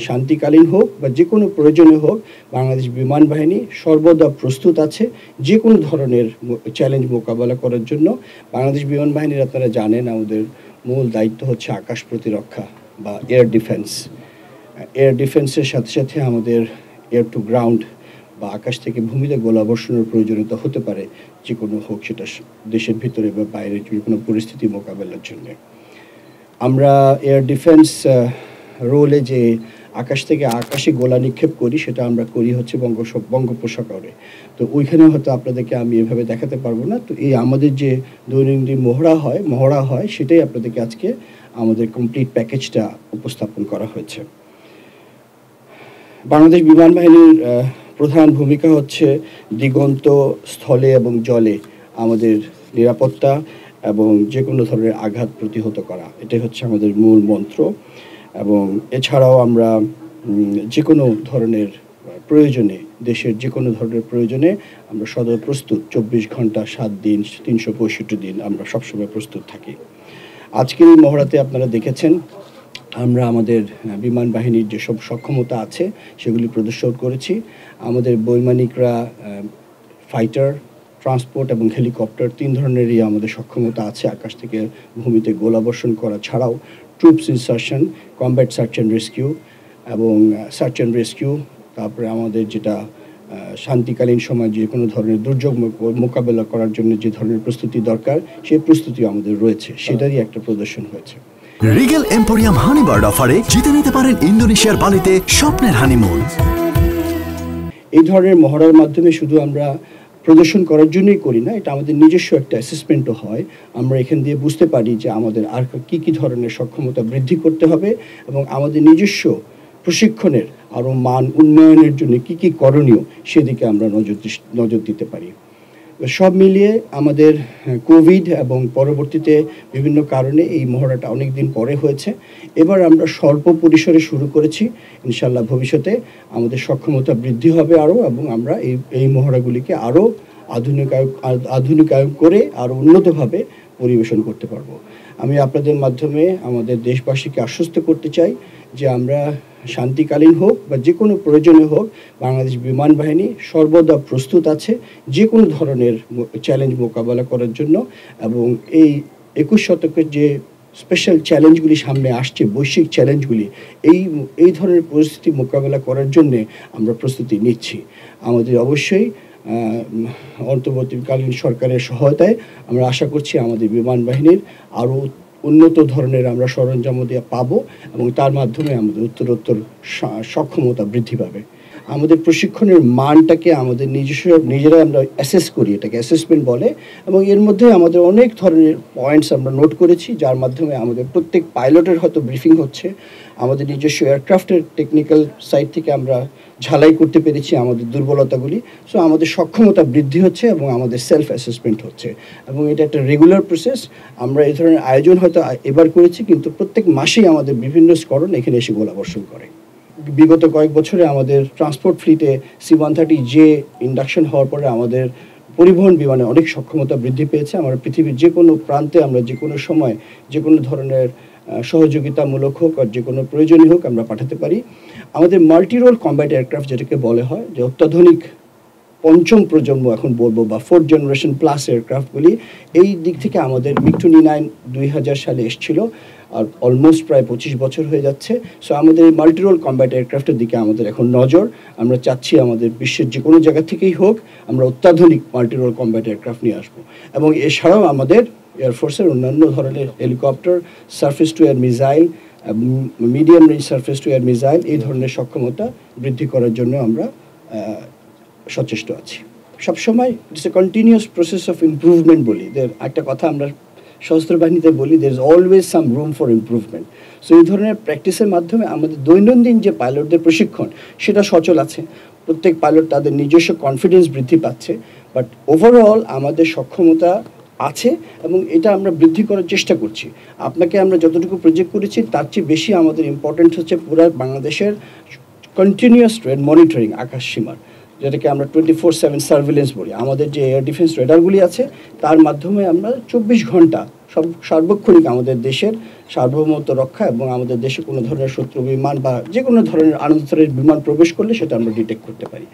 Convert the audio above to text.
শান্তিকালীন হোক বা যে কোনো প্রয়োজনে হোক বাংলাদেশ বিমান বাহিনী সর্বদা প্রস্তুত আছে যে কোনো ধরনের চ্যালেঞ্জ মোকাবেলা করার জন্য। বাংলাদেশ বিমান বাহিনীর আপনারা জানেন আমাদের মূল দায়িত্ব হচ্ছে আকাশ প্রতিরক্ষা বা এয়ার ডিফেন্স। এয়ার ডিফেন্সের সাথে সাথে আমাদের এয়ার টু গ্রাউন্ড বা আকাশ থেকে ভূমিতে গোলাবর্ষণের প্রয়োজনীয়তা হতে পারে, যে কোনো হোক সেটা দেশের ভিতরে বা বাইরে যে কোনো পরিস্থিতি মোকাবেলার জন্য। আমরা এয়ার ডিফেন্স রোলে যে আকাশ থেকে আকাশে গোলা নিক্ষেপ করি সেটা আমরা করি হচ্ছে বঙ্গোপসাগরে। তো ওইখানে হয়তো আপনাদেরকে আমি এভাবে দেখাতে পারবো না। তো এই আমাদের যে দৈনন্দিন মহড়া হয় সেটাই আপনাদেরকে আজকে আমাদের কমপ্লিট প্যাকেজটা উপস্থাপন করা হয়েছে। বাংলাদেশ বিমান বাহিনীর প্রধান ভূমিকা হচ্ছে দিগন্ত, স্থলে এবং জলে আমাদের নিরাপত্তা এবং যে কোনো ধরনের আঘাত প্রতিহত করা, এটাই হচ্ছে আমাদের মূল মন্ত্র। এবং এছাড়াও আমরা যে কোনো ধরনের প্রয়োজনে, দেশের যে কোনো ধরনের প্রয়োজনে আমরা সদা প্রস্তুত। 24 ঘন্টা 7 দিন 365 দিন আমরা সবসময় প্রস্তুত থাকি। আজকের এই মহড়াতে আপনারা দেখেছেন আমরা আমাদের বিমান বাহিনীর যেসব সক্ষমতা আছে সেগুলি প্রদর্শন করেছি। আমাদের বৈমানিকরা ফাইটার, ট্রান্সপোর্ট এবং হেলিকপ্টার 3 ধরনেরই আমাদের সক্ষমতা আছে আকাশ থেকে ভূমিতে গোলাবর্ষণ করা ছাড়াও troops insertion, combat search and rescue এবং সার্চ অ্যান্ড রেস্কিউ। তারপরে আমাদের যেটা শান্তিকালীন সময় যে কোনো ধরনের দুর্যোগ মোকাবেলা করার জন্য যে ধরনের প্রস্তুতি দরকার সেই প্রস্তুতিও আমাদের রয়েছে, সেটারই একটা প্রদর্শন হয়েছে। রিগেল এম্পোরিয়াম হানিবার্ড অফারে জিতে নিতে পারেন ইন্দোনেশিয়ার বালিতে স্বপ্নের হানিমুন। এই ধরনের মহড়ার মাধ্যমে শুধু আমরা প্রদর্শন করার জন্যই করি না, এটা আমাদের নিজস্ব একটা অ্যাসেসমেন্টও হয়। আমরা এখান দিয়ে বুঝতে পারি যে আমাদের আর কী ধরনের সক্ষমতা বৃদ্ধি করতে হবে এবং আমাদের নিজস্ব প্রশিক্ষণের আরও মান উন্নয়নের জন্য কী করণীয় সেদিকে আমরা নজর দিতে পারি। সব মিলিয়ে আমাদের কোভিড এবং পরবর্তীতে বিভিন্ন কারণে এই মহড়াটা অনেক দিন পরে হয়েছে। এবার আমরা স্বল্প পরিসরে শুরু করেছি। ইনশাআল্লাহ ভবিষ্যতে আমাদের সক্ষমতা বৃদ্ধি হবে আরও, এবং আমরা এই মহড়াগুলিকে আরও আধুনিকায়ন করে আরও উন্নতভাবে পরিবেশন করতে পারবো। আমি আপনাদের মাধ্যমে আমাদের দেশবাসীকে আশ্বস্ত করতে চাই যে আমরা শান্তিকালীন হোক বা যে কোনো প্রয়োজনে হোক বাংলাদেশ বিমান বাহিনী সর্বদা প্রস্তুত আছে যে কোনো ধরনের চ্যালেঞ্জ মোকাবেলা করার জন্য। এবং এই 21 শতকের যে স্পেশাল চ্যালেঞ্জগুলি সামনে আসছে, বৈশ্বিক চ্যালেঞ্জগুলি, এই ধরনের পরিস্থিতি মোকাবেলা করার জন্যে আমরা প্রস্তুতি নিচ্ছি। আমাদের অবশ্যই অন্তর্বর্তীকালীন সরকারের সহায়তায় আমরা আশা করছি আমাদের বিমান বাহিনীর আরও উন্নত ধরনের আমরা সরঞ্জাম দিয়ে পাবো এবং তার মাধ্যমে আমাদের উত্তরোত্তর সক্ষমতা বৃদ্ধি পাবে। আমাদের প্রশিক্ষণের মানটাকে আমাদের নিজেরা আমরা অ্যাসেস করি, এটাকে অ্যাসেসমেন্ট বলে, এবং এর মধ্যে আমাদের অনেক ধরনের পয়েন্টস আমরা নোট করেছি যার মাধ্যমে আমাদের প্রত্যেক পাইলটের হয়তো ব্রিফিং হচ্ছে। আমাদের নিজস্ব এয়ারক্রাফটের টেকনিক্যাল সাইড থেকে আমরা ঝালাই করতে পেরেছি আমাদের দুর্বলতাগুলি। সো আমাদের সক্ষমতা বৃদ্ধি হচ্ছে এবং আমাদের সেলফ অ্যাসেসমেন্ট হচ্ছে, এবং এটা একটা রেগুলার প্রসেস। আমরা এই ধরনের আয়োজন হয়তো এবার করেছি, কিন্তু প্রত্যেক মাসেই আমাদের বিভিন্ন স্কোয়াড্রন এখানে এসে গোলাবর্ষণ করে। বিগত কয়েক বছরে আমাদের ট্রান্সপোর্ট ফ্লিটে C-130J ইন্ডাকশন হওয়ার পরে আমাদের পরিবহন বিমানে অনেক সক্ষমতা বৃদ্ধি পেয়েছে। আমরা পৃথিবীর যে কোনো প্রান্তে আমরা যে কোনো সময় যে কোনো ধরনের সহযোগিতামূলক হোক আর যে কোনো প্রয়োজনীয় হোক আমরা পাঠাতে পারি। আমাদের মাল্টি রোল কমব্যাট এয়ারক্রাফট যেটাকে বলে হয়, যে অত্যাধুনিক পঞ্চম প্রজন্ম এখন বলবো বা 4th জেনারেশন প্লাস এয়ারক্রাফটগুলি, এই দিক থেকে আমাদের MiG-29 2000 সালে এসেছিল আর অলমোস্ট প্রায় 25 বছর হয়ে যাচ্ছে। সো আমাদের এই মাল্টি রোল কমব্যাট এয়ারক্রাফটের দিকে আমাদের এখন নজর। আমরা চাচ্ছি আমাদের বিশ্বের যে কোনো জায়গা থেকেই হোক আমরা অত্যাধুনিক মাল্টি রোল কমব্যাট এয়ারক্রাফট নিয়ে আসবো। এবং এছাড়াও আমাদের এয়ারফোর্সের অন্যান্য ধরনের helicopter, surface two air missile, medium range surface two air missile, এই ধরনের সক্ষমতা বৃদ্ধি করার জন্য আমরা সচেষ্ট আছি। সবসময় it's a continuous process of improvement বলি। একটা কথা আমরা সশস্ত্র বাহিনীতে বলি, there is always some room for improvement. So এই ধরনের প্র্যাকটিসের মাধ্যমে আমাদের দৈনন্দিন যে পাইলটদের প্রশিক্ষণ সেটা সচল আছে। প্রত্যেক পাইলট তাদের নিজস্ব কনফিডেন্স বৃদ্ধি পাচ্ছে, বাট ওভারঅল আমাদের সক্ষমতা আছে এবং এটা আমরা বৃদ্ধি করার চেষ্টা করছি। আপনাকে আমরা যতটুকু প্রজেক্ট করেছি তার চেয়ে বেশি আমাদের ইম্পর্টেন্ট হচ্ছে পুরো বাংলাদেশের কন্টিনিউয়াস মনিটরিং আকাশ সীমার, যেটাকে আমরা 24/7 সার্ভিলেন্স বলি। আমাদের যে এয়ার ডিফেন্স রেডারগুলি আছে তার মাধ্যমে আমরা 24 ঘন্টা সার্বক্ষণিক আমাদের দেশের সার্বভৌমত্ব রক্ষা এবং আমাদের দেশে কোনো ধরনের শত্রু বিমান বা যে কোনো ধরনের আনন্দরের বিমান প্রবেশ করলে সেটা আমরা ডিটেক্ট করতে পারি।